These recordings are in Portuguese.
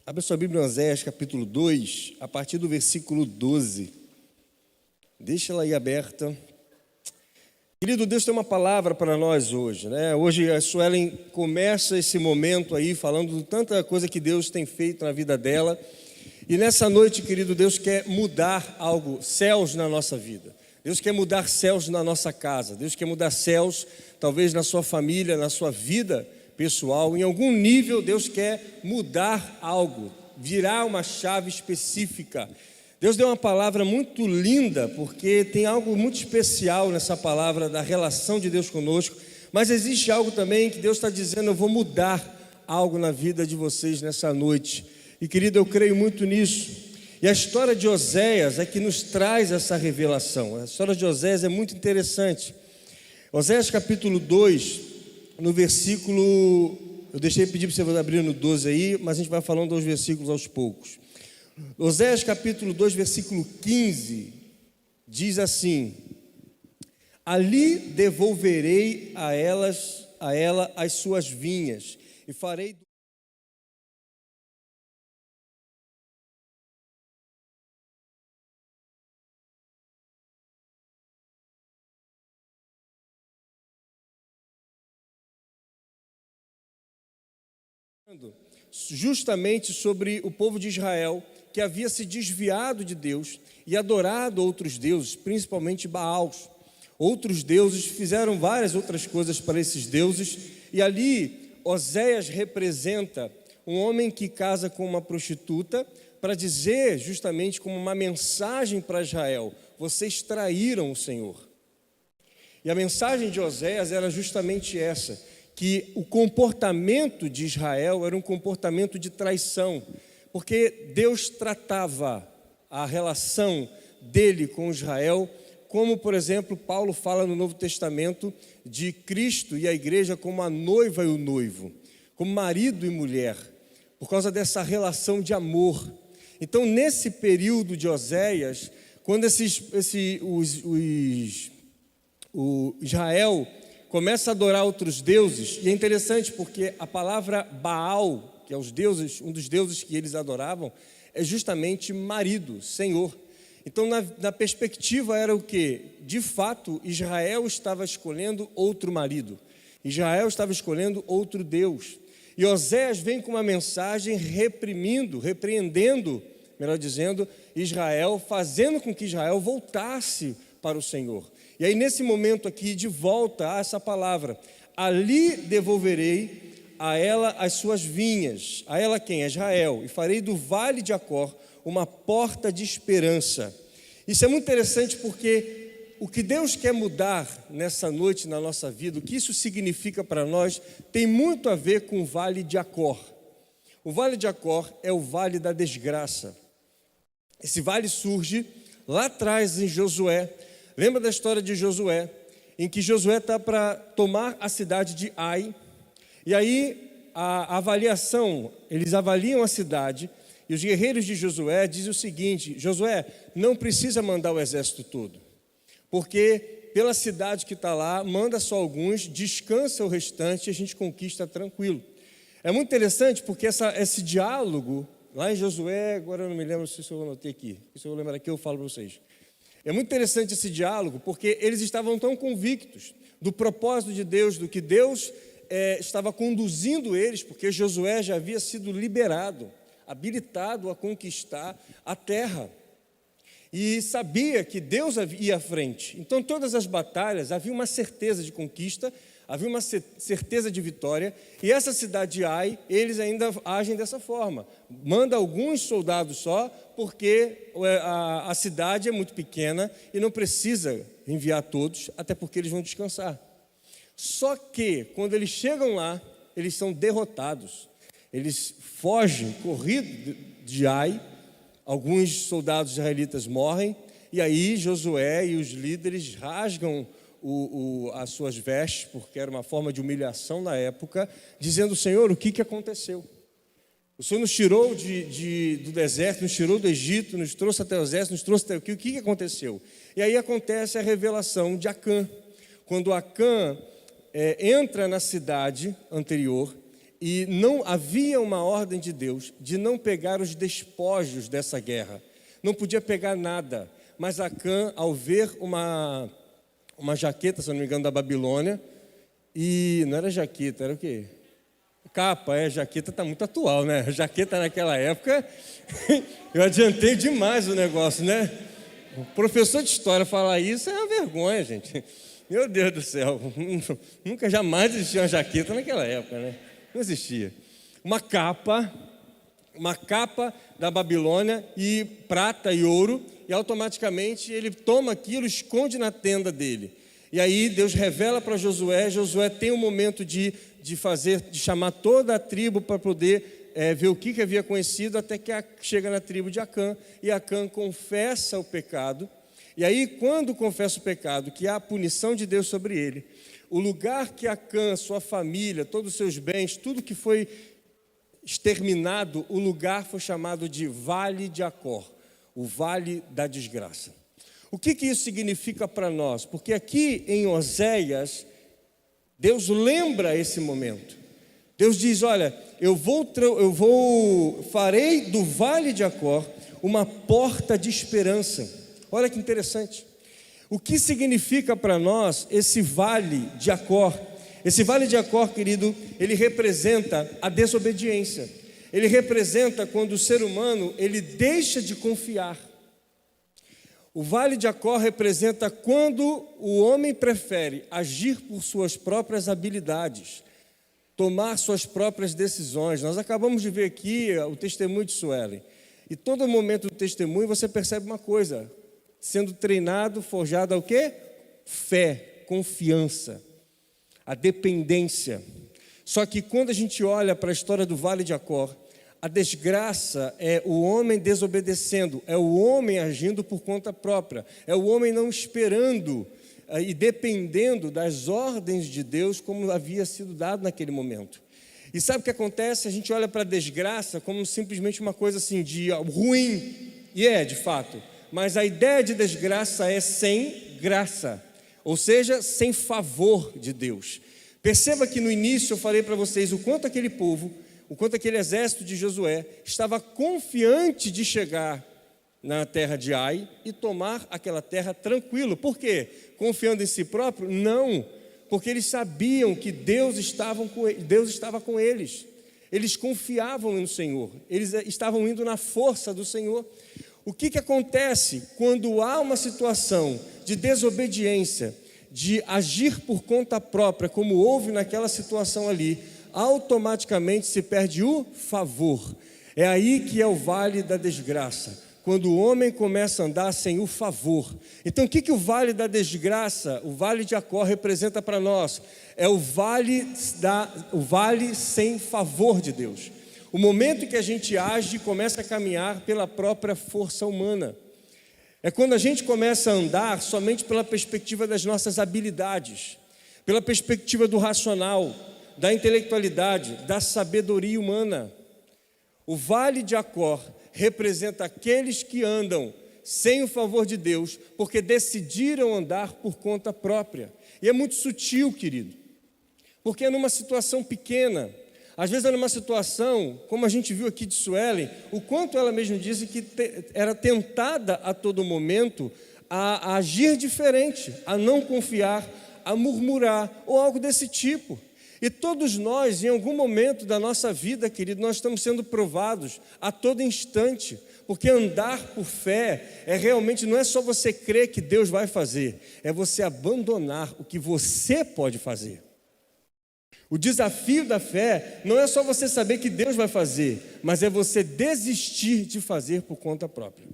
Abra sua Bíblia em Oséias, capítulo 2, a partir do versículo 12. Deixa ela aí aberta. Querido, Deus tem uma palavra para nós hoje, né? Hoje a Suelen começa esse momento aí falando de tanta coisa que Deus tem feito na vida dela. E nessa noite, querido, Deus quer mudar algo, céus na nossa vida. Deus quer mudar céus na nossa casa. Deus quer mudar céus, talvez na sua família, na sua vida pessoal. Em algum nível, Deus quer mudar algo, virar uma chave específica. Deus deu uma palavra muito linda, porque tem algo muito especial nessa palavra da relação de Deus conosco, mas existe algo também que Deus está dizendo: eu vou mudar algo na vida de vocês nessa noite. E querido, eu creio muito nisso. E a história de Oséias é que nos traz essa revelação. A história de Oséias é muito interessante. Oséias capítulo 2, no versículo, eu deixei pedir para você abrir no 12 aí, mas a gente vai falando dos versículos aos poucos. Oséias capítulo 2, versículo 15, diz assim: ali devolverei a ela as suas vinhas, e farei justamente sobre o povo de Israel, que havia se desviado de Deus e adorado outros deuses, principalmente Baals. Outros deuses fizeram várias outras coisas para esses deuses, e ali Oséias representa um homem que casa com uma prostituta para dizer justamente como uma mensagem para Israel: vocês traíram o Senhor. E a mensagem de Oséias era justamente essa, que o comportamento de Israel era um comportamento de traição, porque Deus tratava a relação dele com Israel, como, por exemplo, Paulo fala no Novo Testamento de Cristo e a igreja como a noiva e o noivo, como marido e mulher, por causa dessa relação de amor. Então, nesse período de Oséias, quando o Israel começa a adorar outros deuses, e é interessante porque a palavra Baal, que é os deuses, um dos deuses que eles adoravam, é justamente marido, senhor. Então, na perspectiva era o quê? De fato, Israel estava escolhendo outro marido, Israel estava escolhendo outro Deus. E Oséias vem com uma mensagem repreendendo, melhor dizendo, Israel, fazendo com que Israel voltasse para o Senhor. E aí, nesse momento aqui, de volta a essa palavra: ali devolverei a ela as suas vinhas. A ela quem? A Israel. E farei do vale de Acor uma porta de esperança. Isso é muito interessante, porque o que Deus quer mudar nessa noite na nossa vida, o que isso significa para nós, tem muito a ver com o vale de Acor. O vale de Acor é o vale da desgraça. Esse vale surge lá atrás em Josué. Lembra da história de Josué, em que Josué está para tomar a cidade de Ai, e aí a avaliação, eles avaliam a cidade, e os guerreiros de Josué dizem o seguinte: Josué, não precisa mandar o exército todo, porque pela cidade que está lá, manda só alguns, descansa o restante e a gente conquista tranquilo. É muito interessante porque esse diálogo, lá em Josué, agora eu não me lembro se eu anotei aqui, se eu lembrar aqui eu falo para vocês. É muito interessante esse diálogo, porque eles estavam tão convictos do propósito de Deus, do que Deus estava conduzindo eles, porque Josué já havia sido liberado, habilitado a conquistar a terra, e sabia que Deus ia à frente. Então, todas as batalhas, havia uma certeza de conquista, havia uma certeza de vitória, e essa cidade de Ai, eles ainda agem dessa forma. Manda alguns soldados só, porque a cidade é muito pequena e não precisa enviar todos, até porque eles vão descansar. Só que, quando eles chegam lá, eles são derrotados. Eles fogem, corrido de Ai, alguns soldados israelitas morrem, e aí Josué e os líderes rasgam as suas vestes, porque era uma forma de humilhação na época, dizendo: Senhor, o que aconteceu? O Senhor nos tirou do deserto, nos tirou do Egito, nos trouxe até o exército, nos trouxe até aqui. O que aconteceu? E aí acontece a revelação de Acã. Quando Acã entra na cidade anterior, e não havia uma ordem de Deus de não pegar os despojos dessa guerra. Não podia pegar nada. Mas Acã, ao ver uma jaqueta, se não me engano, da Babilônia, e não era jaqueta, era o quê? Capa, jaqueta está muito atual, né? Jaqueta naquela época, eu adiantei demais o negócio, né? O professor de história falar isso é uma vergonha, gente. Meu Deus do céu, nunca jamais existia uma jaqueta naquela época, né? Não existia. Uma capa da Babilônia, e prata e ouro, e automaticamente ele toma aquilo, esconde na tenda dele. E aí Deus revela para Josué. Josué tem um momento de chamar toda a tribo para poder ver o que havia acontecido, até que chega na tribo de Acã, e Acã confessa o pecado. E aí, quando confessa o pecado, que há a punição de Deus sobre ele, o lugar que Acã, sua família, todos os seus bens, tudo que foi exterminado, o lugar foi chamado de Vale de Acor, o Vale da Desgraça. O que isso significa para nós? Porque aqui em Oséias, Deus lembra esse momento. Deus diz: olha, farei do Vale de Acor uma porta de esperança. Olha que interessante. O que significa para nós esse Vale de Acor? Esse Vale de Acor, querido, ele representa a desobediência. Ele representa quando o ser humano, ele deixa de confiar. O Vale de Acor representa quando o homem prefere agir por suas próprias habilidades, tomar suas próprias decisões. Nós acabamos de ver aqui o testemunho de Suelen. E todo momento do testemunho você percebe uma coisa: sendo treinado, forjado ao quê? Fé, confiança, a dependência. Só que quando a gente olha para a história do Vale de Acor, a desgraça é o homem desobedecendo, é o homem agindo por conta própria, é o homem não esperando e dependendo das ordens de Deus como havia sido dado naquele momento. E sabe o que acontece? A gente olha para a desgraça como simplesmente uma coisa assim de ruim, e de fato, mas a ideia de desgraça é sem graça, ou seja, sem favor de Deus. Perceba que no início eu falei para vocês o quanto aquele povo, o quanto aquele exército de Josué estava confiante de chegar na terra de Ai e tomar aquela terra tranquilo. Por quê? Confiando em si próprio? Não, porque eles sabiam que Deus estava com eles. Eles confiavam no Senhor, eles estavam indo na força do Senhor. O que acontece quando há uma situação de desobediência, de agir por conta própria, como houve naquela situação ali? Automaticamente se perde o favor. É aí que é o vale da desgraça, quando o homem começa a andar sem o favor. Então o que o vale da desgraça, o Vale de Acor, representa para nós? É o vale sem favor de Deus. O momento em que a gente age e começa a caminhar pela própria força humana. É quando a gente começa a andar somente pela perspectiva das nossas habilidades, pela perspectiva do racional, da intelectualidade, da sabedoria humana. O Vale de Acor representa aqueles que andam sem o favor de Deus, porque decidiram andar por conta própria. E é muito sutil, querido, porque é numa situação pequena. Às vezes é numa situação, como a gente viu aqui de Suelen, o quanto ela mesma disse que era tentada a todo momento a agir diferente, a não confiar, a murmurar ou algo desse tipo. E todos nós, em algum momento da nossa vida, querido, nós estamos sendo provados a todo instante, porque andar por fé realmente não é só você crer que Deus vai fazer, é você abandonar o que você pode fazer. O desafio da fé não é só você saber que Deus vai fazer, mas é você desistir de fazer por conta própria.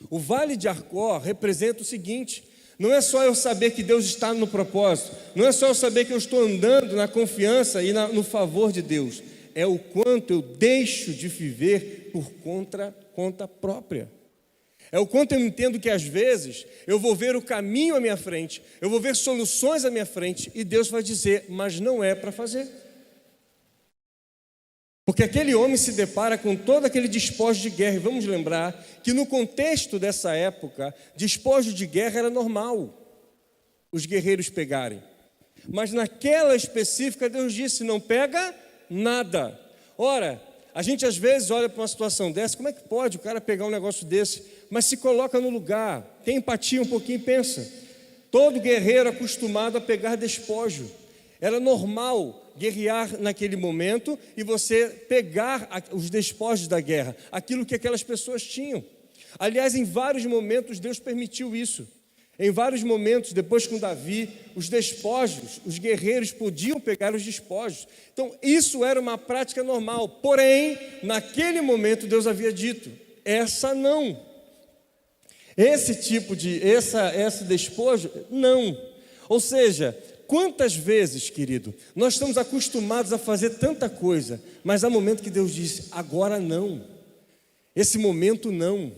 O Vale de Acor representa o seguinte: não é só eu saber que Deus está no propósito, não é só eu saber que eu estou andando na confiança e no favor de Deus, é o quanto eu deixo de viver por conta própria. É o quanto eu entendo que às vezes eu vou ver o caminho à minha frente, eu vou ver soluções à minha frente e Deus vai dizer, mas não é para fazer. Porque aquele homem se depara com todo aquele despojo de guerra. E vamos lembrar que no contexto dessa época, despojo de guerra era normal os guerreiros pegarem. Mas naquela específica Deus disse, não pega nada. Ora, a gente às vezes olha para uma situação dessa, como é que pode o cara pegar um negócio desse? Mas se coloca no lugar, tem empatia um pouquinho e pensa. Todo guerreiro acostumado a pegar despojo. Era normal guerrear naquele momento e você pegar os despojos da guerra, aquilo que aquelas pessoas tinham. Aliás, em vários momentos Deus permitiu isso. Em vários momentos, depois com Davi, os despojos, os guerreiros podiam pegar os despojos. Então, isso era uma prática normal. Porém, naquele momento, Deus havia dito, essa não. Esse despojo, não. Ou seja, quantas vezes, querido, nós estamos acostumados a fazer tanta coisa, mas há momento que Deus diz, agora não. Esse momento não.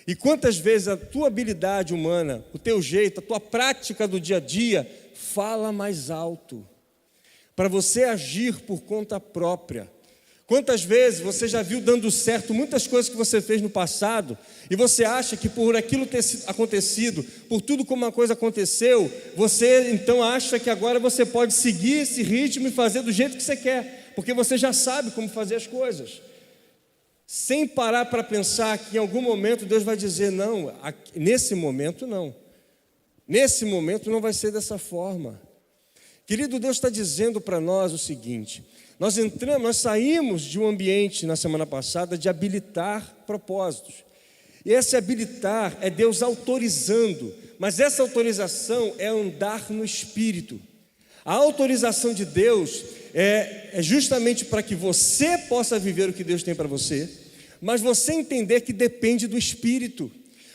E quantas vezes a tua habilidade humana, o teu jeito, a tua prática do dia a dia, fala mais alto, para você agir por conta própria. Quantas vezes você já viu dando certo muitas coisas que você fez no passado, e você acha que por aquilo ter acontecido, por tudo como uma coisa aconteceu, você então acha que agora você pode seguir esse ritmo e fazer do jeito que você quer, porque você já sabe como fazer as coisas. Sem parar para pensar que em algum momento Deus vai dizer, não, nesse momento não. Nesse momento não vai ser dessa forma. Querido, Deus está dizendo para nós o seguinte, nós saímos de um ambiente na semana passada de habilitar propósitos. E esse habilitar é Deus autorizando, mas essa autorização é andar no Espírito. A autorização de Deus é justamente para que você possa viver o que Deus tem para você, mas você entender que depende do Espírito,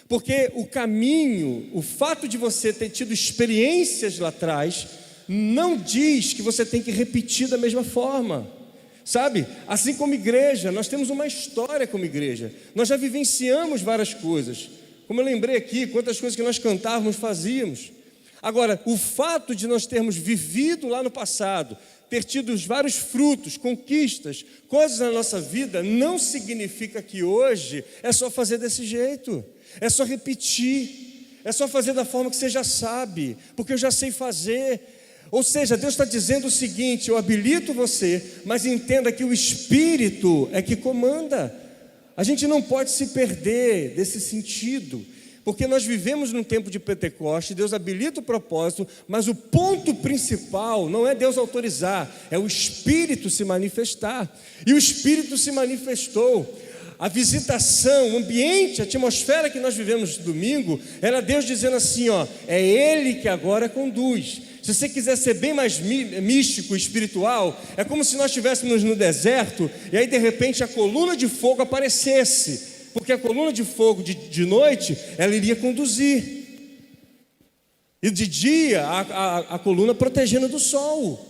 porque o caminho, o fato de você ter tido experiências lá atrás, não diz que você tem que repetir da mesma forma, sabe? Assim como igreja, nós temos uma história como igreja, nós já vivenciamos várias coisas, como eu lembrei aqui, quantas coisas que nós cantávamos, fazíamos. Agora, o fato de nós termos vivido lá no passado, ter tido vários frutos, conquistas, coisas na nossa vida, não significa que hoje é só fazer desse jeito, é só repetir, é só fazer da forma que você já sabe, porque eu já sei fazer. Ou seja, Deus está dizendo o seguinte, eu habilito você, mas entenda que o Espírito é que comanda. A gente não pode se perder desse sentido, porque nós vivemos num tempo de Pentecoste, Deus habilita o propósito, mas o ponto principal não é Deus autorizar, é o Espírito se manifestar. E o Espírito se manifestou. A visitação, o ambiente, a atmosfera que nós vivemos no domingo, era Deus dizendo assim, ó, é Ele que agora conduz. Se você quiser ser bem mais místico, espiritual, é como se nós estivéssemos no deserto, e aí de repente a coluna de fogo aparecesse, porque a coluna de fogo de noite, ela iria conduzir, e de dia a coluna protegendo do sol.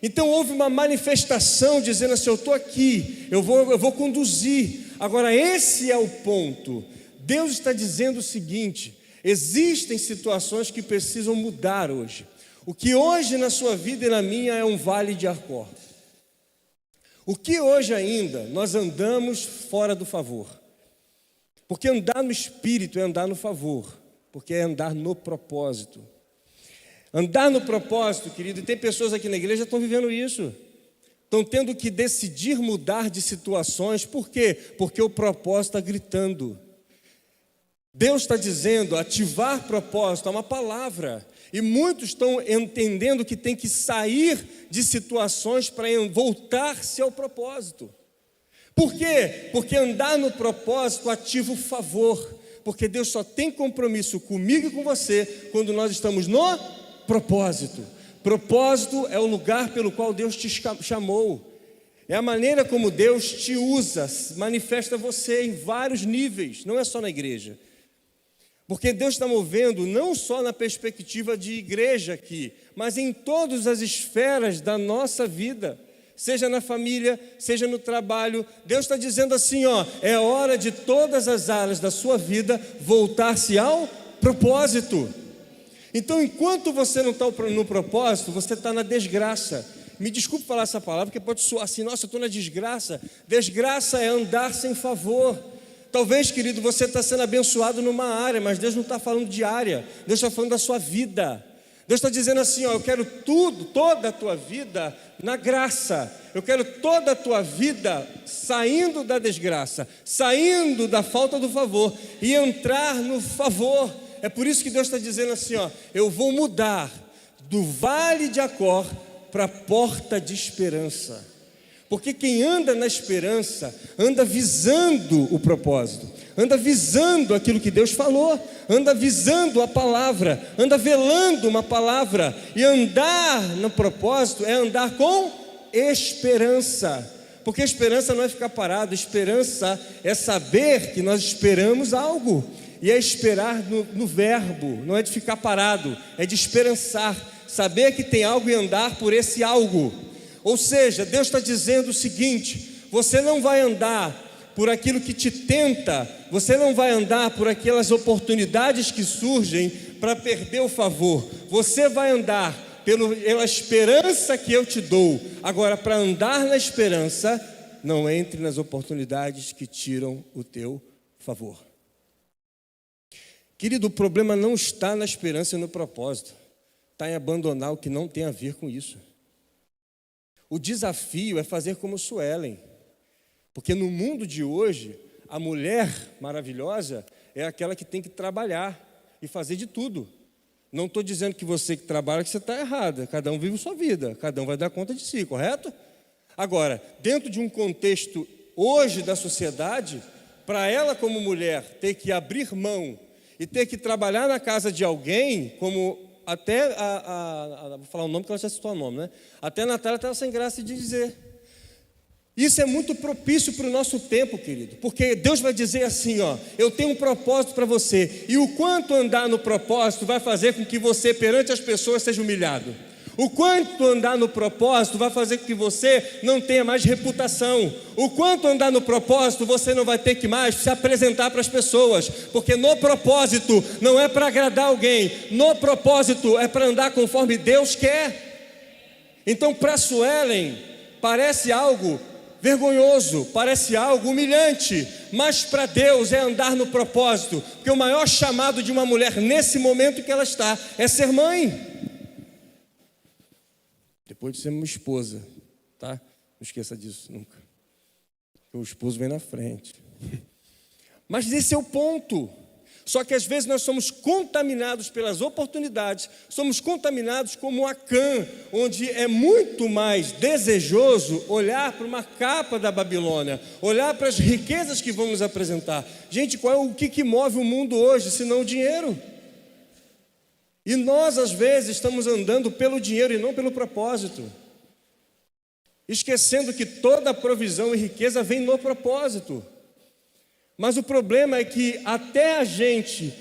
Então houve uma manifestação dizendo assim, eu estou aqui, eu vou conduzir. Agora esse é o ponto, Deus está dizendo o seguinte, existem situações que precisam mudar hoje. O que hoje na sua vida e na minha é um vale de Acor. O que hoje ainda nós andamos fora do favor. Porque andar no Espírito é andar no favor, porque é andar no propósito. Andar no propósito, querido, e tem pessoas aqui na igreja que estão vivendo isso. Estão tendo que decidir mudar de situações, por quê? Porque o propósito está gritando. Deus está dizendo, ativar propósito é uma palavra. E muitos estão entendendo que tem que sair de situações para voltar-se ao propósito. Por quê? Porque andar no propósito ativa o favor. Porque Deus só tem compromisso comigo e com você quando nós estamos no propósito. Propósito é o lugar pelo qual Deus te chamou. É a maneira como Deus te usa, manifesta você em vários níveis, não é só na igreja. Porque Deus está movendo não só na perspectiva de igreja aqui, mas em todas as esferas da nossa vida. Seja na família, seja no trabalho, Deus está dizendo assim, ó, é hora de todas as áreas da sua vida voltar-se ao propósito. Então, enquanto você não está no propósito, você está na desgraça. Me desculpe falar essa palavra, porque pode soar assim, nossa, eu estou na desgraça. Desgraça é andar sem favor. Talvez, querido, você está sendo abençoado numa área, mas Deus não está falando de área, Deus está falando da sua vida. Deus está dizendo assim, ó, eu quero tudo, toda a tua vida na graça. Eu quero toda a tua vida saindo da desgraça, saindo da falta do favor e entrar no favor. É por isso que Deus está dizendo assim, ó, eu vou mudar do vale de Acor para a porta de esperança. Porque quem anda na esperança, anda visando o propósito, anda visando aquilo que Deus falou, anda visando a palavra, anda velando uma palavra. E andar no propósito é andar com esperança. Porque esperança não é ficar parado, esperança é saber que nós esperamos algo. E é esperar no verbo, não é de ficar parado, é de esperançar, saber que tem algo e andar por esse algo. Ou seja, Deus está dizendo o seguinte: você não vai andar por aquilo que te tenta, você não vai andar por aquelas oportunidades que surgem para perder o favor, você vai andar pela esperança que eu te dou. Agora, para andar na esperança, não entre nas oportunidades que tiram o teu favor. Querido, o problema não está na esperança e no propósito, está em abandonar o que não tem a ver com isso. O desafio é fazer como Suelen, porque no mundo de hoje, a mulher maravilhosa é aquela que tem que trabalhar e fazer de tudo. Não estou dizendo que você que trabalha, que você está errada, cada um vive sua vida, cada um vai dar conta de si, correto? Agora, dentro de um contexto hoje da sociedade, para ela como mulher ter que abrir mão e ter que trabalhar na casa de alguém, como até, vou falar o nome que ela já citou o nome, né? Até a Natália estava sem graça de dizer. Isso é muito propício para o nosso tempo, querido, porque Deus vai dizer assim, ó, eu tenho um propósito para você, e o quanto andar no propósito vai fazer com que você perante as pessoas seja humilhado. O quanto andar no propósito vai fazer com que você não tenha mais reputação. O quanto andar no propósito você não vai ter que mais se apresentar para as pessoas, porque no propósito não é para agradar alguém, no propósito é para andar conforme Deus quer. Então, para Suelen parece algo vergonhoso, parece algo humilhante, mas para Deus é andar no propósito, porque o maior chamado de uma mulher nesse momento que ela está é ser mãe. Depois de ser uma esposa, tá? Não esqueça disso nunca. O esposo vem na frente. Mas esse é o ponto. Só que às vezes nós somos contaminados pelas oportunidades, somos contaminados como Acã, onde é muito mais desejoso olhar para uma capa da Babilônia, olhar para as riquezas que vamos apresentar. Gente, o que move o mundo hoje, senão o dinheiro? E nós, às vezes, estamos andando pelo dinheiro e não pelo propósito, esquecendo que toda a provisão e riqueza vem no propósito. Mas o problema é que até a gente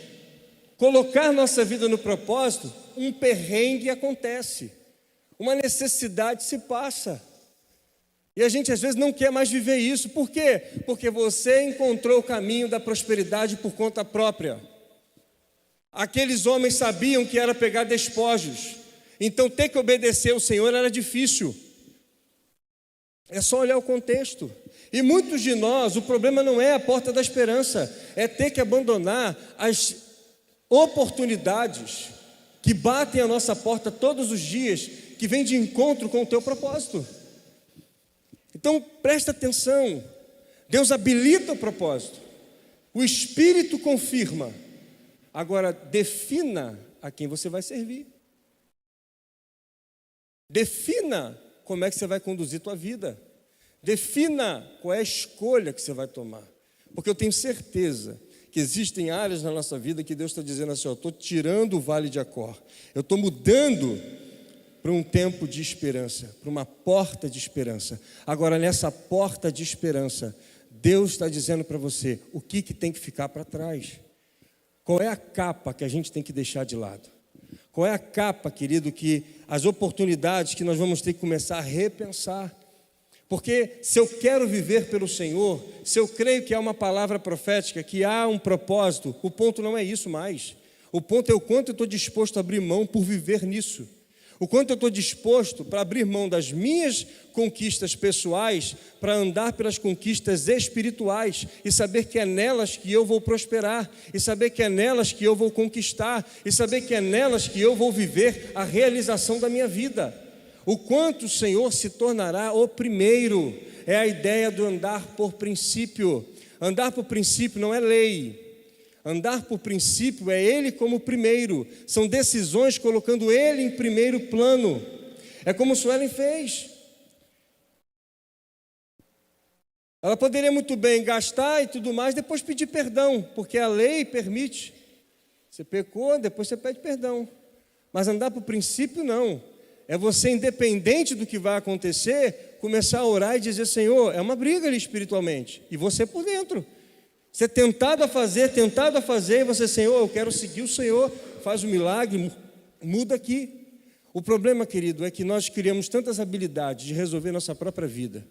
colocar nossa vida no propósito, um perrengue acontece, uma necessidade se passa. E a gente às vezes não quer mais viver isso. Por quê? Porque você encontrou o caminho da prosperidade por conta própria. Aqueles homens sabiam que era pegar despojos, então ter que obedecer ao Senhor era difícil. É só olhar o contexto. E muitos de nós, o problema não é a porta da esperança, é ter que abandonar as oportunidades que batem a nossa porta todos os dias, que vêm de encontro com o teu propósito. Então presta atenção, Deus habilita o propósito, o Espírito confirma. Agora, defina a quem você vai servir. Defina como é que você vai conduzir a tua vida. Defina qual é a escolha que você vai tomar. Porque eu tenho certeza que existem áreas na nossa vida que Deus está dizendo assim, eu estou tirando o vale de Acor. Eu estou mudando para um tempo de esperança, para uma porta de esperança. Agora, nessa porta de esperança, Deus está dizendo para você o que tem que ficar para trás. Qual é a capa que a gente tem que deixar de lado? Qual é a capa, querido, que as oportunidades que nós vamos ter que começar a repensar? Porque se eu quero viver pelo Senhor, se eu creio que há uma palavra profética, que há um propósito, o ponto não é isso mais. O ponto é o quanto eu estou disposto a abrir mão por viver nisso. O quanto eu estou disposto para abrir mão das minhas conquistas pessoais para andar pelas conquistas espirituais e saber que é nelas que eu vou prosperar, e saber que é nelas que eu vou conquistar, e saber que é nelas que eu vou viver a realização da minha vida. O quanto o Senhor se tornará o primeiro, é a ideia do andar por princípio. Andar por princípio não é lei. Andar por princípio é Ele como primeiro. São decisões colocando Ele em primeiro plano. É como Suelen fez. Ela poderia muito bem gastar e tudo mais, depois pedir perdão, porque a lei permite. Você pecou, depois você pede perdão. Mas andar por princípio não. É você, independente do que vai acontecer, começar a orar e dizer: Senhor, é uma briga ali espiritualmente. E você por dentro. Você tentado a fazer, e você: Senhor, eu quero seguir o Senhor, faz um milagre, muda aqui. O problema, querido, é que nós criamos tantas habilidades de resolver nossa própria vida,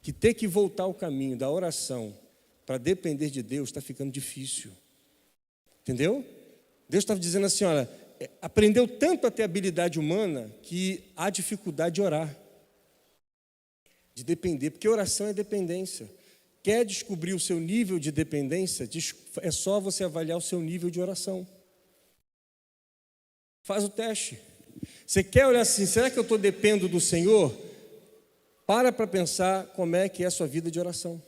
que ter que voltar ao caminho da oração para depender de Deus está ficando difícil. Entendeu? Deus estava dizendo assim: olha, aprendeu tanto a ter habilidade humana que há dificuldade de orar, de depender, porque oração é dependência. Quer descobrir o seu nível de dependência? É só você avaliar o seu nível de oração. Faz o teste. Você quer olhar assim: será que eu dependo do Senhor? Para pensar como é que é a sua vida de oração.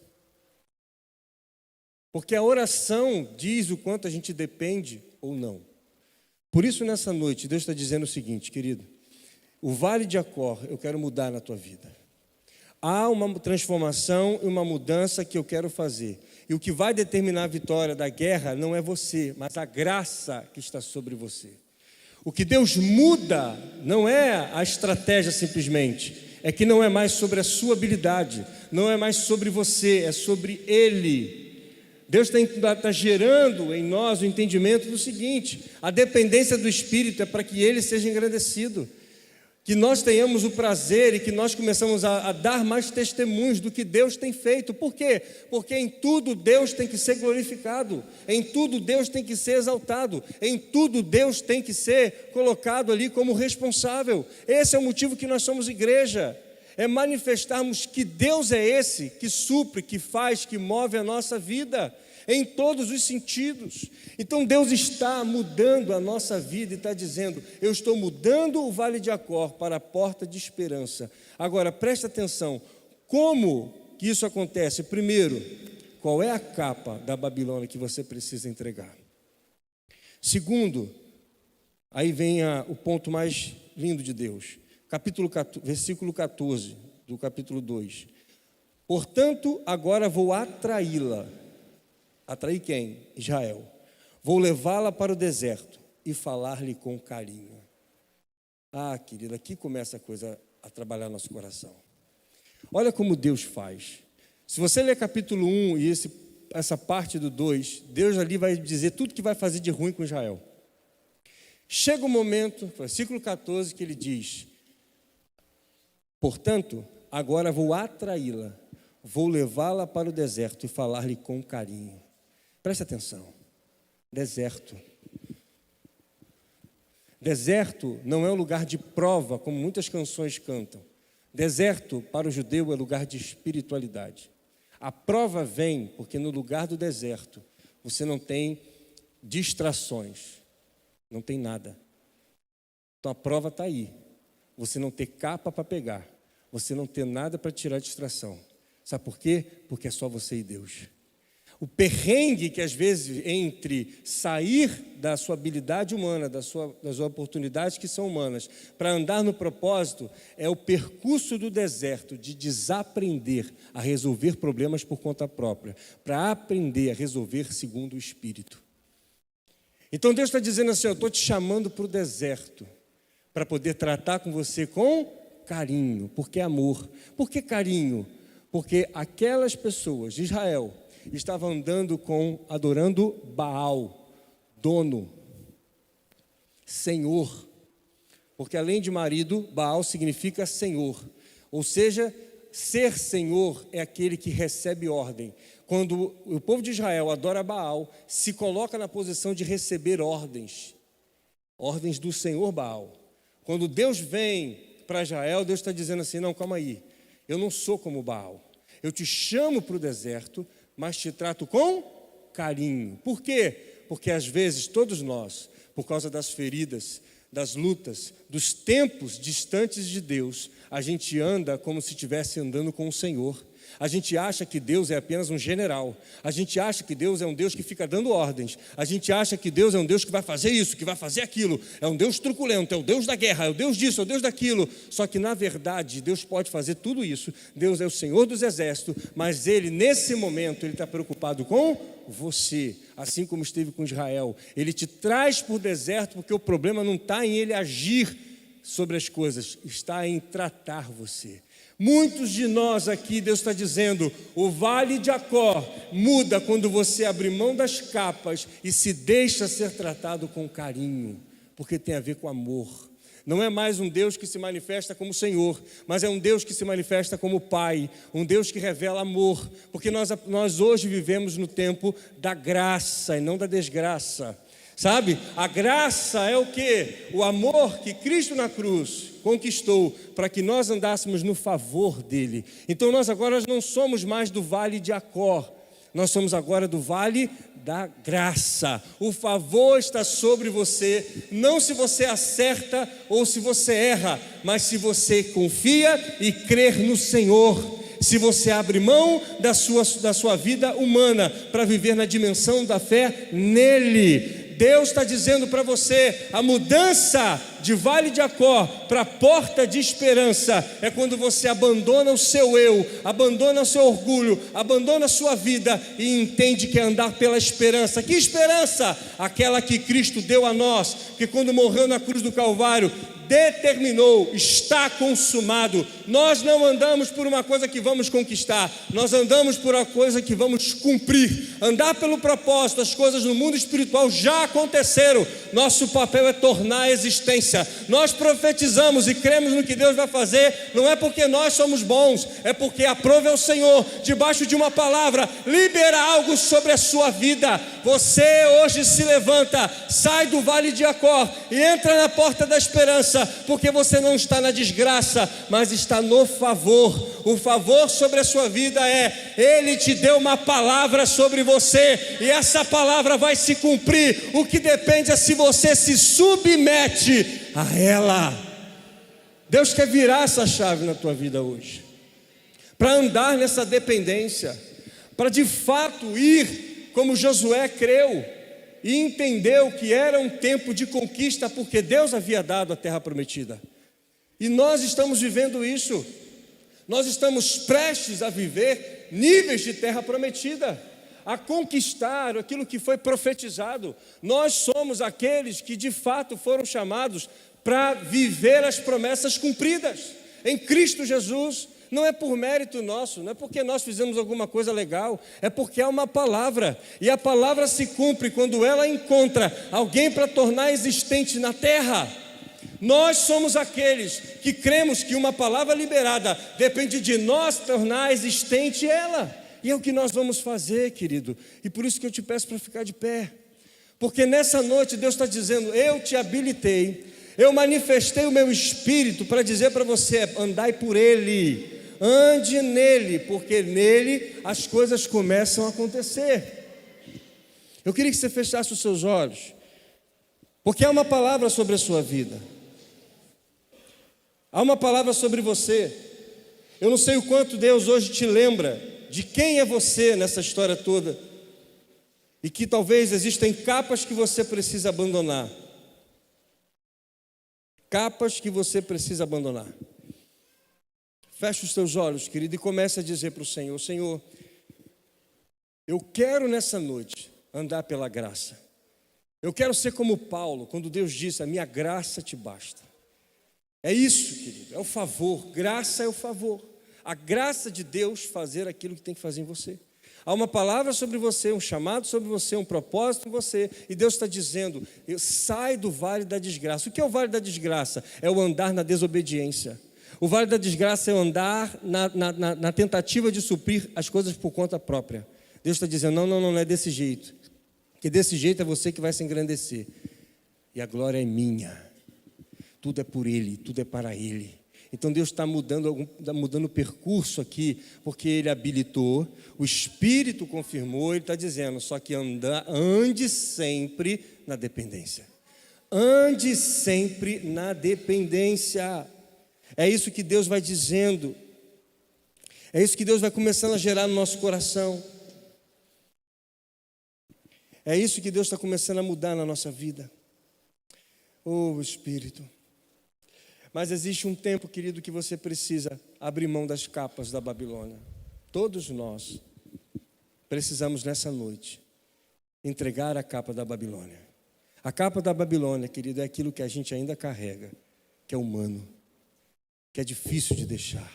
Porque a oração diz o quanto a gente depende ou não. Por isso, nessa noite, Deus está dizendo o seguinte, querido: o vale de Acor eu quero mudar na tua vida. Há uma transformação e uma mudança que eu quero fazer. E o que vai determinar a vitória da guerra não é você, mas a graça que está sobre você. O que Deus muda não é a estratégia simplesmente, é que não é mais sobre a sua habilidade, não é mais sobre você, é sobre Ele. Deus está gerando em nós o entendimento do seguinte: a dependência do Espírito é para que Ele seja engrandecido. Que nós tenhamos o prazer e que nós começamos a dar mais testemunhos do que Deus tem feito. Por quê? Porque em tudo Deus tem que ser glorificado, em tudo Deus tem que ser exaltado, em tudo Deus tem que ser colocado ali como responsável. Esse é o motivo que nós somos igreja, é manifestarmos que Deus é esse que supre, que faz, que move a nossa vida em todos os sentidos. Então Deus está mudando a nossa vida e está dizendo: eu estou mudando o vale de Acor para a porta de esperança. Agora presta atenção, como que isso acontece? Primeiro, qual é a capa da Babilônia que você precisa entregar? Segundo, aí vem o ponto mais lindo de Deus, versículo 14 do capítulo 2. Portanto, agora vou atraí-la. Atrair quem? Israel. Vou levá-la para o deserto e falar-lhe com carinho. Ah, querida, aqui começa a coisa a trabalhar nosso coração. Olha como Deus faz. Se você ler capítulo 1 e essa parte do 2, Deus ali vai dizer tudo que vai fazer de ruim com Israel. Chega o momento, versículo 14, que ele diz: portanto, agora vou atraí-la, vou levá-la para o deserto e falar-lhe com carinho. Presta atenção, deserto. Deserto não é um lugar de prova, como muitas canções cantam. Deserto, para o judeu, é lugar de espiritualidade. A prova vem porque no lugar do deserto, você não tem distrações, não tem nada. Então a prova está aí. Você não ter capa para pegar, você não ter nada para tirar a distração. Sabe por quê? Porque é só você e Deus. O perrengue que às vezes entre sair da sua habilidade humana, das suas oportunidades que são humanas, para andar no propósito, é o percurso do deserto de desaprender a resolver problemas por conta própria, para aprender a resolver segundo o Espírito. Então Deus está dizendo assim: eu estou te chamando para o deserto, para poder tratar com você com carinho, porque é amor. Por que carinho? Porque aquelas pessoas de Israel estavam adorando Baal, dono, senhor. Porque além de marido, Baal significa senhor. Ou seja, ser senhor é aquele que recebe ordem. Quando o povo de Israel adora Baal, se coloca na posição de receber ordens do senhor Baal. Quando Deus vem para Israel, Deus está dizendo assim: não, calma aí, eu não sou como Baal. Eu te chamo para o deserto, mas te trato com carinho. Por quê? Porque às vezes todos nós, por causa das feridas, das lutas, dos tempos distantes de Deus, a gente anda como se estivesse andando com o Senhor. A gente acha que Deus é apenas um general. A gente acha que Deus é um Deus que fica dando ordens. A gente acha que Deus é um Deus que vai fazer isso, que vai fazer aquilo. É um Deus truculento, é o Deus da guerra, é o Deus disso, é o Deus daquilo. Só que na verdade Deus pode fazer tudo isso. Deus é o Senhor dos exércitos, mas Ele nesse momento Ele está preocupado com você, assim como esteve com Israel. Ele te traz para o deserto porque o problema não está em Ele agir sobre as coisas, está em tratar você. Muitos de nós aqui, Deus está dizendo, o vale de Acor muda quando você abre mão das capas e se deixa ser tratado com carinho, porque tem a ver com amor. Não é mais um Deus que se manifesta como Senhor, mas é um Deus que se manifesta como Pai, um Deus que revela amor, porque nós hoje vivemos no tempo da graça e não da desgraça. Sabe, a graça é o quê? O amor que Cristo na cruz conquistou para que nós andássemos no favor dele. Então nós agora não somos mais do vale de Acor, nós somos agora do vale da graça. O favor está sobre você, não se você acerta ou se você erra, mas se você confia e crer no Senhor. Se você abre mão da sua vida humana para viver na dimensão da fé nele. Deus está dizendo para você, a mudança de vale de Acor para porta de esperança é quando você abandona o seu eu, abandona o seu orgulho, abandona a sua vida e entende que é andar pela esperança. Que esperança? Aquela que Cristo deu a nós, que quando morreu na cruz do Calvário, determinou, está consumado. Nós não andamos por uma coisa que vamos conquistar, nós andamos por uma coisa que vamos cumprir. Andar pelo propósito, as coisas no mundo espiritual já aconteceram, nosso papel é tornar a existência. Nós profetizamos e cremos no que Deus vai fazer, não é porque nós somos bons, é porque aprove ao Senhor, debaixo de uma palavra, libera algo sobre a sua vida. Você hoje se levanta, sai do vale de Acor e entra na porta da esperança, porque você não está na desgraça, mas está no favor. O favor sobre a sua vida é, Ele te deu uma palavra sobre você, e essa palavra vai se cumprir. O que depende é se você se submete a ela. Deus quer virar essa chave na tua vida hoje, para andar nessa dependência, para de fato ir como Josué creu e entendeu que era um tempo de conquista, porque Deus havia dado a terra prometida. E nós estamos vivendo isso. Nós estamos prestes a viver níveis de terra prometida, a conquistar aquilo que foi profetizado. Nós somos aqueles que de fato foram chamados para viver as promessas cumpridas em Cristo Jesus. Não é por mérito nosso, não é porque nós fizemos alguma coisa legal, é porque há uma palavra, e a palavra se cumpre quando ela encontra alguém para tornar existente na terra. Nós somos aqueles que cremos que uma palavra liberada depende de nós tornar existente ela, e é o que nós vamos fazer, querido, e por isso que eu te peço para ficar de pé, porque nessa noite Deus está dizendo, eu te habilitei, eu manifestei o meu espírito para dizer para você, andai por ele, ande nele, porque nele as coisas começam a acontecer. Eu queria que você fechasse os seus olhos, porque há uma palavra sobre a sua vida, há uma palavra sobre você. Eu não sei o quanto Deus hoje te lembra de quem é você nessa história toda, e que talvez existem capas que você precisa abandonar. Capas que você precisa abandonar. Feche os teus olhos, querido, e comece a dizer para o Senhor, Senhor, eu quero nessa noite andar pela graça. Eu quero ser como Paulo, quando Deus disse, a minha graça te basta. É isso, querido, é o favor, graça é o favor. A graça de Deus fazer aquilo que tem que fazer em você. Há uma palavra sobre você, um chamado sobre você, um propósito em você, e Deus está dizendo, sai do vale da desgraça. O que é o vale da desgraça? É o andar na desobediência. O vale da desgraça é o andar na tentativa de suprir as coisas por conta própria. Deus está dizendo, não é desse jeito, porque desse jeito é você que vai se engrandecer, e a glória é minha. tudo é por Ele, tudo é para Ele. Então Deus está mudando o percurso aqui, porque Ele habilitou, o Espírito confirmou, Ele está dizendo, só que ande sempre na dependência. Ande sempre na dependência. É isso que Deus vai dizendo. É isso que Deus vai começando a gerar no nosso coração. É isso que Deus está começando a mudar na nossa vida. Oh, Espírito. Mas existe um tempo, querido, que você precisa abrir mão das capas da Babilônia. Todos nós precisamos nessa noite entregar a capa da Babilônia. A capa da Babilônia, querido, é aquilo que a gente ainda carrega, que é humano, que é difícil de deixar.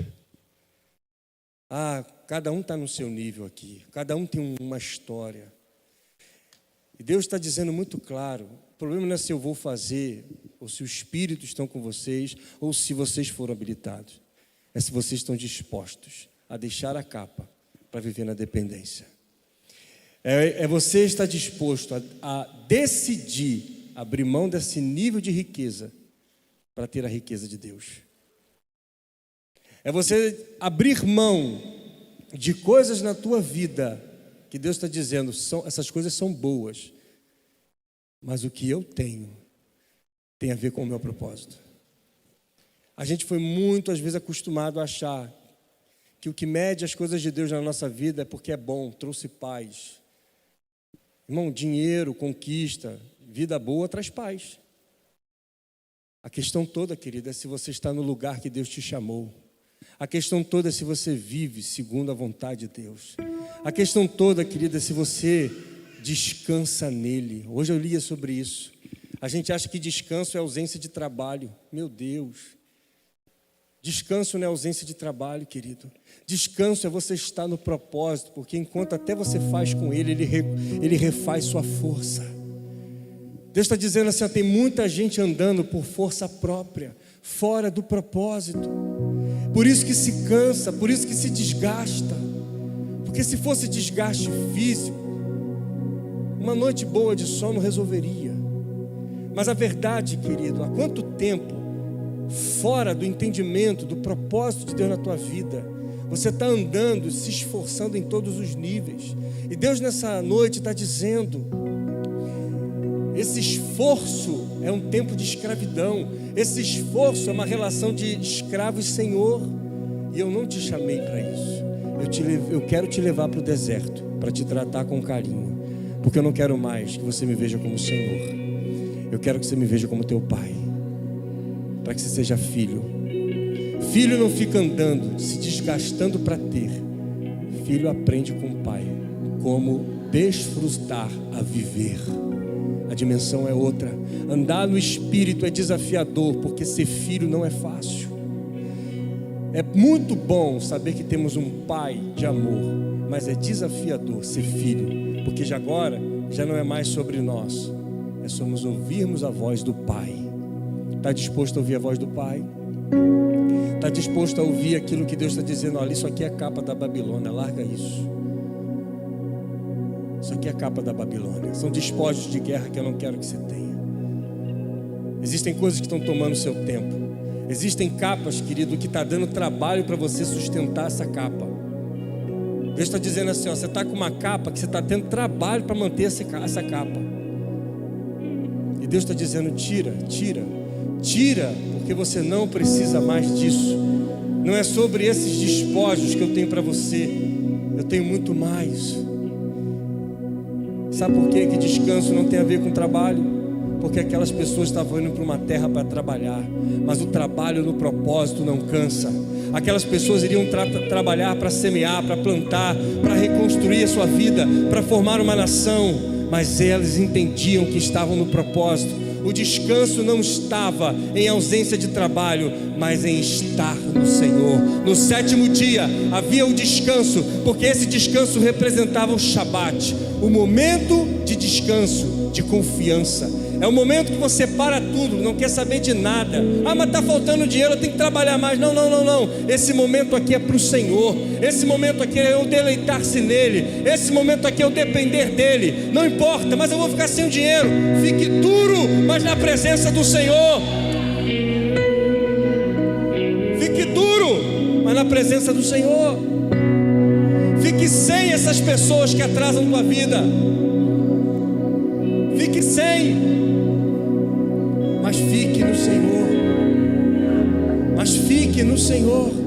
Cada um está no seu nível aqui, cada um tem uma história. E Deus está dizendo muito claro, o problema não é se eu vou fazer, ou se os espíritos estão com vocês, ou se vocês foram habilitados. É se vocês estão dispostos a deixar a capa para viver na dependência. É você estar disposto a decidir abrir mão desse nível de riqueza para ter a riqueza de Deus. É você abrir mão de coisas na tua vida que Deus está dizendo, essas coisas são boas, mas o que eu tenho tem a ver com o meu propósito. A gente foi muitas vezes acostumado a achar que o que mede as coisas de Deus na nossa vida é porque é bom, trouxe paz. Irmão, dinheiro, conquista, vida boa traz paz. A questão toda, querida, é se você está no lugar que Deus te chamou. A questão toda é se você vive segundo a vontade de Deus. A questão toda, querida, é se você descansa nele. Hoje eu lia sobre isso. A gente acha que descanso é ausência de trabalho. Meu Deus. Descanso não é ausência de trabalho, querido. Descanso é você estar no propósito, porque enquanto até você faz com ele, ele refaz sua força. Deus está dizendo assim, tem muita gente andando por força própria, fora do propósito. Por isso que se cansa, por isso que se desgasta. Porque se fosse desgaste físico, uma noite boa de sono resolveria. Mas a verdade, querido, há quanto tempo, fora do entendimento, do propósito de Deus na tua vida, você está andando, se esforçando em todos os níveis. E Deus nessa noite está dizendo, esse esforço é um tempo de escravidão. Esse esforço é uma relação de escravo e senhor. E eu não te chamei para isso. Eu quero te levar para o deserto, para te tratar com carinho. Porque eu não quero mais que você me veja como Senhor. Eu quero que você me veja como teu pai. Para que você seja filho. Filho não fica andando, se desgastando para ter. Filho aprende com o pai como desfrutar a viver. A dimensão é outra. Andar no Espírito é desafiador, porque ser filho não é fácil. É muito bom saber que temos um pai de amor, mas é desafiador ser filho, porque agora já não é mais sobre nós, é somos ouvirmos a voz do Pai. Está disposto a ouvir a voz do Pai? Está disposto a ouvir aquilo que Deus está dizendo? Olha, isso aqui é a capa da Babilônia, larga isso. Isso aqui é a capa da Babilônia. São despojos de guerra que eu não quero que você tenha. Existem coisas que estão tomando seu tempo. Existem capas, querido, que está dando trabalho para você sustentar essa capa. Deus está dizendo assim, ó, você está com uma capa que você está tendo trabalho para manter essa capa. E Deus está dizendo, tira, porque você não precisa mais disso. Não é sobre esses despojos que eu tenho para você. Eu tenho muito mais. Sabe por quê? Que descanso não tem a ver com trabalho? Porque aquelas pessoas estavam indo para uma terra para trabalhar, mas o trabalho no propósito não cansa. Aquelas pessoas iriam trabalhar para semear, para plantar, para reconstruir a sua vida, para formar uma nação, mas elas entendiam que estavam no propósito. O descanso não estava em ausência de trabalho, mas em estar no Senhor. No sétimo dia havia o descanso, porque esse descanso representava o Shabat, o momento de descanso, de confiança. É o momento que você para tudo, não quer saber de nada. Mas está faltando dinheiro, eu tenho que trabalhar mais. Não. Esse momento aqui é para o Senhor. Esse momento aqui é eu deleitar-se nele. Esse momento aqui é eu depender dele. Não importa, mas eu vou ficar sem o dinheiro. Fique duro, mas na presença do Senhor. na presença do Senhor. Fique sem essas pessoas que atrasam tua vida. Fique sem. Mas fique no Senhor. Mas fique no Senhor.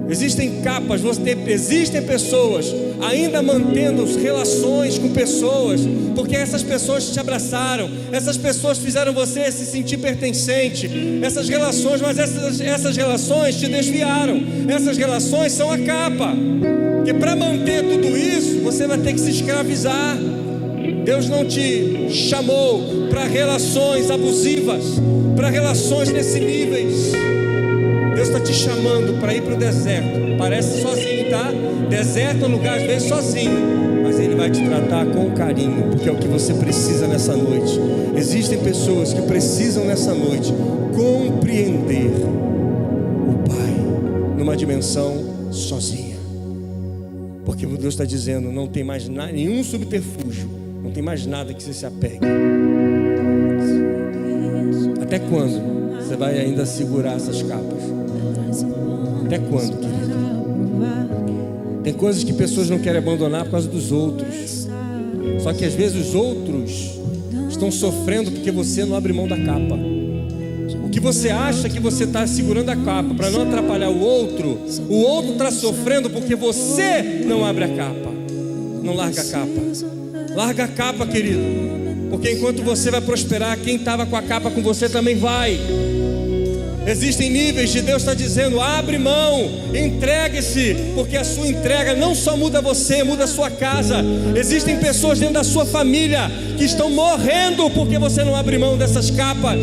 Existem capas, existem pessoas ainda mantendo relações com pessoas, porque essas pessoas te abraçaram, essas pessoas fizeram você se sentir pertencente, essas relações, mas essas relações te desviaram, essas relações são a capa, porque para manter tudo isso, você vai ter que se escravizar. Deus não te chamou para relações abusivas, para relações nesse níveis. Deus está te chamando para ir para o deserto. Parece sozinho, tá? Deserto é um lugar às vezes sozinho, mas Ele vai te tratar com carinho, porque é o que você precisa nessa noite. Existem pessoas que precisam nessa noite compreender o Pai numa dimensão sozinha, porque Deus está dizendo: não tem mais nenhum subterfúgio, não tem mais nada que você se apegue. Até quando você vai ainda segurar essas capas? Até quando, querido? Tem coisas que pessoas não querem abandonar por causa dos outros. Só que às vezes os outros estão sofrendo porque você não abre mão da capa. O que você acha que você está segurando a capa para não atrapalhar o outro está sofrendo porque você não abre a capa. Não larga a capa. Larga a capa, querido. Porque enquanto você vai prosperar, quem estava com a capa com você também vai. Existem níveis de Deus está dizendo: abre mão, entregue-se, porque a sua entrega não só muda você, muda a sua casa. Existem pessoas dentro da sua família que estão morrendo porque você não abre mão dessas capas.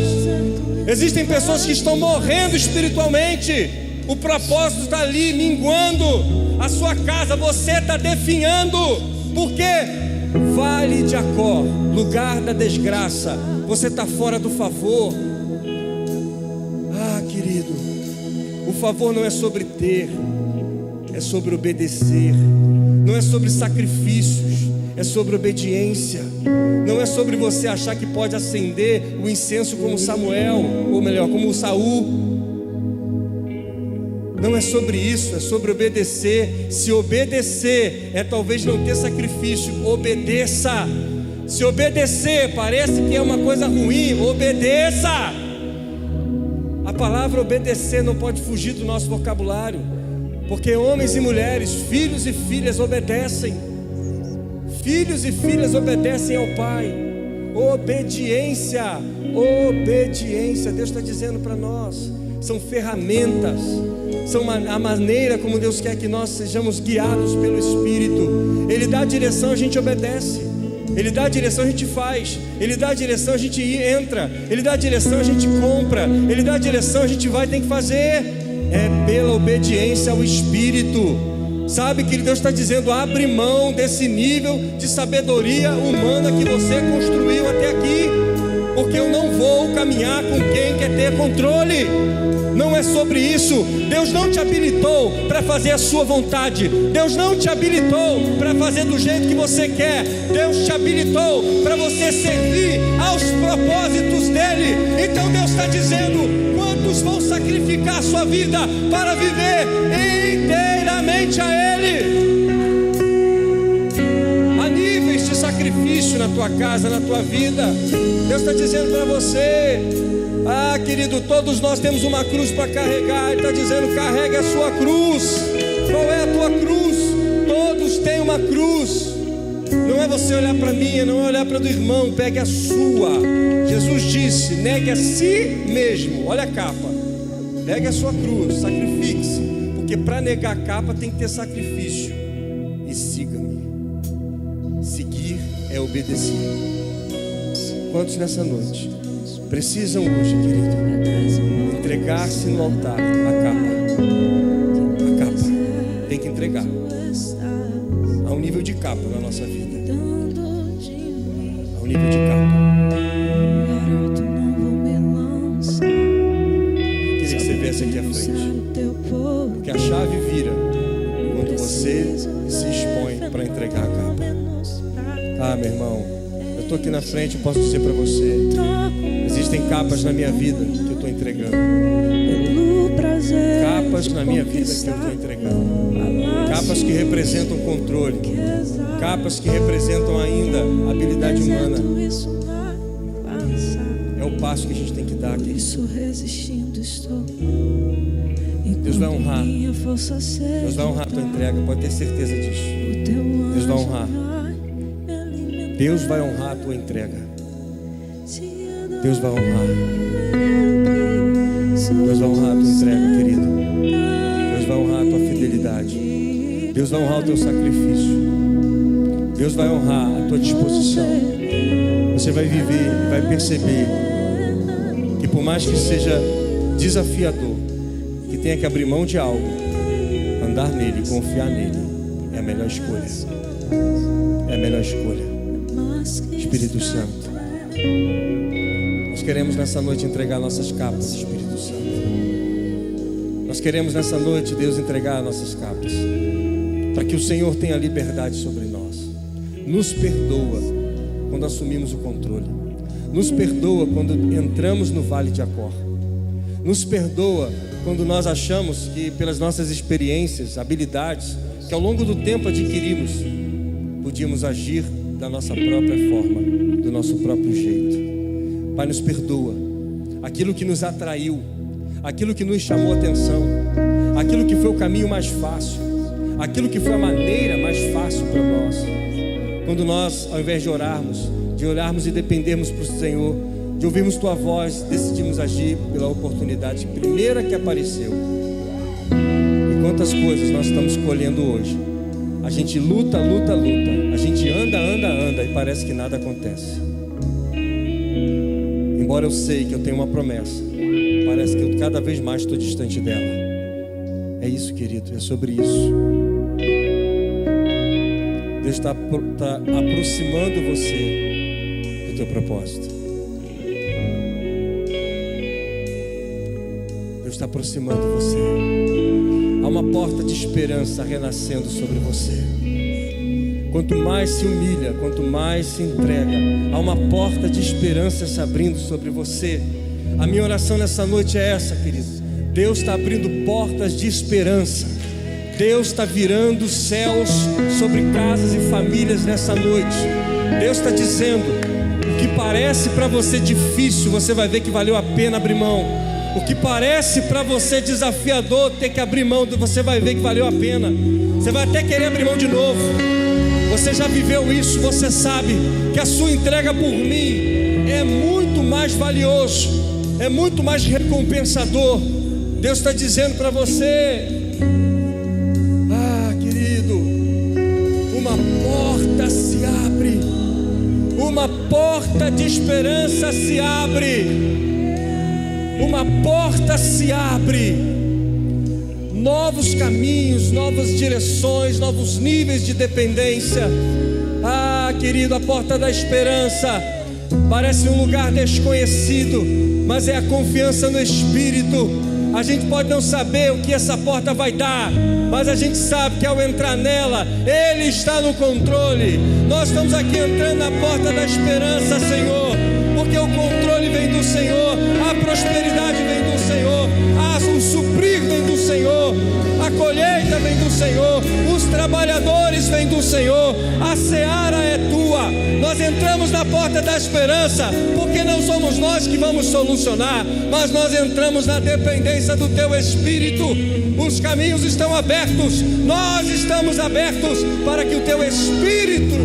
Existem pessoas que estão morrendo espiritualmente, o propósito está ali minguando, a sua casa, você está definhando. Por quê? Vale de Acor, lugar da desgraça, você está fora do favor. Querido, o favor não é sobre ter, é sobre obedecer. Não é sobre sacrifícios, é sobre obediência. Não é sobre você achar que pode acender o incenso como Samuel, ou melhor, como Saul. Não é sobre isso, é sobre obedecer. Se obedecer é talvez não ter sacrifício, obedeça. Se obedecer parece que é uma coisa ruim, obedeça. A palavra obedecer não pode fugir do nosso vocabulário, porque homens e mulheres, filhos e filhas obedecem. Filhos e filhas obedecem ao Pai. Obediência, obediência. Deus está dizendo para nós, são ferramentas, são a maneira como Deus quer que nós sejamos guiados pelo Espírito. Ele dá a direção, a gente obedece. Ele dá a direção, a gente faz. Ele dá a direção, a gente entra. Ele dá a direção, a gente compra. Ele dá a direção, a gente vai, tem que fazer. É pela obediência ao Espírito. Sabe que Deus está dizendo: abre mão desse nível de sabedoria humana que você construiu até aqui, porque eu não vou caminhar com quem quer ter controle. Não é sobre isso. Deus não te habilitou para fazer a sua vontade. Deus não te habilitou para fazer do jeito que você quer. Deus te habilitou para você servir aos propósitos dEle. Então Deus está dizendo: quantos vão sacrificar a sua vida para viver inteiramente a Ele? Há níveis de sacrifício na tua casa, na tua vida. Deus está dizendo para você: querido, todos nós temos uma cruz para carregar. Ele está dizendo: carregue a sua cruz. Qual é a tua cruz? Todos têm uma cruz. Não é você olhar para a minha, não é olhar para a do irmão. Pegue a sua. Jesus disse: negue a si mesmo. Olha a capa. Pegue a sua cruz, sacrifique-se. Porque para negar a capa tem que ter sacrifício. E siga-me. Seguir é obedecer. Quantos nessa noite precisam hoje, querido, entregar-se no altar? A capa tem que entregar. Há um nível de capa na nossa vida. Há um nível de capa. Queria que você viesse aqui à frente, porque a chave vira quando você se expõe para entregar a capa. Meu irmão, eu estou aqui na frente e posso dizer para você: existem capas na minha vida que eu estou entregando. capas na minha vida que eu estou entregando, capas que representam controle, capas que representam ainda a habilidade humana. É o passo que a gente tem que dar, querido. Deus vai honrar. Deus vai honrar a tua entrega, pode ter certeza disso. Deus vai honrar. Deus vai honrar a tua entrega. Deus vai honrar. Deus vai honrar a tua entrega, querido. Deus vai honrar a tua fidelidade. Deus vai honrar o teu sacrifício. Deus vai honrar a tua disposição. Você vai viver e vai perceber que por mais que seja desafiador, que tenha que abrir mão de algo, andar nele, confiar nele, é a melhor escolha. É a melhor escolha. Espírito Santo, nós queremos nessa noite entregar nossas capas, Espírito Santo. Nós queremos nessa noite, Deus, entregar nossas capas, para que o Senhor tenha liberdade sobre nós. Nos perdoa quando assumimos o controle. Nos perdoa quando entramos no vale de Acor. Nos perdoa quando nós achamos que pelas nossas experiências, habilidades, que ao longo do tempo adquirimos, podíamos agir da nossa própria forma, do nosso próprio jeito. Pai, nos perdoa aquilo que nos atraiu, aquilo que nos chamou a atenção, aquilo que foi o caminho mais fácil, aquilo que foi a maneira mais fácil para nós. Quando nós, ao invés de olharmos e dependermos para o Senhor, de ouvirmos Tua voz, decidimos agir pela oportunidade primeira que apareceu. E quantas coisas nós estamos colhendo hoje. A gente luta, a gente anda e parece que nada acontece. Embora eu sei que eu tenho uma promessa, parece que eu cada vez mais estou distante dela. É isso, querido, é sobre isso. Deus está aproximando você do teu propósito. Deus está aproximando você. Há uma porta de esperança renascendo sobre você. Quanto mais se humilha, quanto mais se entrega, há uma porta de esperança se abrindo sobre você. A minha oração nessa noite é essa, querido. Deus está abrindo portas de esperança. Deus está virando céus sobre casas e famílias nessa noite. Deus está dizendo: o que parece para você difícil, você vai ver que valeu a pena abrir mão. O que parece para você desafiador, ter que abrir mão, você vai ver que valeu a pena. Você vai até querer abrir mão de novo. Você já viveu isso, você sabe que a sua entrega por mim é muito mais valioso, é muito mais recompensador. Deus está dizendo para você: querido, uma porta se abre, uma porta de esperança se abre. Uma porta se abre, novos caminhos, novas direções, novos níveis de dependência. Querido, a porta da esperança parece um lugar desconhecido, mas é a confiança no Espírito. A gente pode não saber o que essa porta vai dar, mas a gente sabe que ao entrar nela, Ele está no controle. Nós estamos aqui entrando na porta da esperança, Senhor, porque o controle vem do Senhor, a prosperidade vem do Senhor, o suprir vem do Senhor, a colheita vem do Senhor, os trabalhadores vêm do Senhor, a seara é tua. Nós entramos na porta da esperança, porque não somos nós que vamos solucionar, mas nós entramos na dependência do teu Espírito. Os caminhos estão abertos, nós estamos abertos para que o teu Espírito